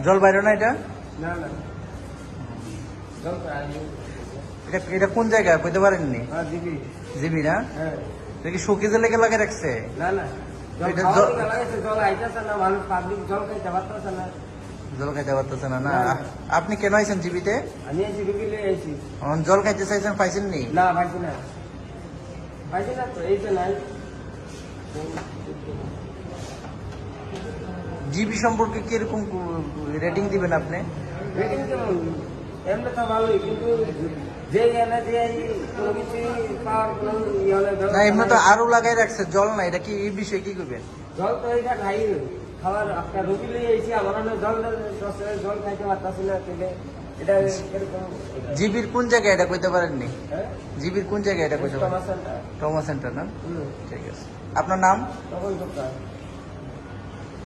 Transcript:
জল বাইরে না এটা? না না জল এটা এটা কোন জায়গায় কইতে পারেননি? দিবি জিবি না? হ্যাঁ এটা কি শোকেজের লেগে লাগে রাখছে? না না জল এটা খাওয়ার লেগে লাগাইছে, জল আইতাছে না, মানুষ পাবলিক জল খাইতে পারতেছে না। জল খাইতে পারতেছে না? না না। আপনি কেন আইছেন জিবিতে? আমি আছি রুগী লিয়ে আইছি। জল খাইতে চাইছেন, পাইছেন নি? না পাইছি না, পাইছি না তো, এই তো নাই। জিবি সম্পর্কে কিরকম রেটিং দিবেন আপনি? রেটিং কেমন? এমনি তো ভালোই, কিন্তু যে এনে যে কোনো কিছু পাওয়ার কোনো ইয়ে হলে না এমনি তো আরো লাগাই রাখছে জল না, এটা কি এই বিষয়ে কি করবেন? জল তো এটা খাই খাওয়ার আপনার রুগী লিয়ে আইছি, আমার জল জল খাইতে পারতাছি না, তেলে এটা এরকম। জিবির কোন জায়গায় এটা কইতে পারেননি? হ্যাঁ জিবির কোন জায়গায় এটা কইতে পারেন? টমা সেন্টার। টমা সেন্টার না? ঠিক আছে। আপনার নাম? তখন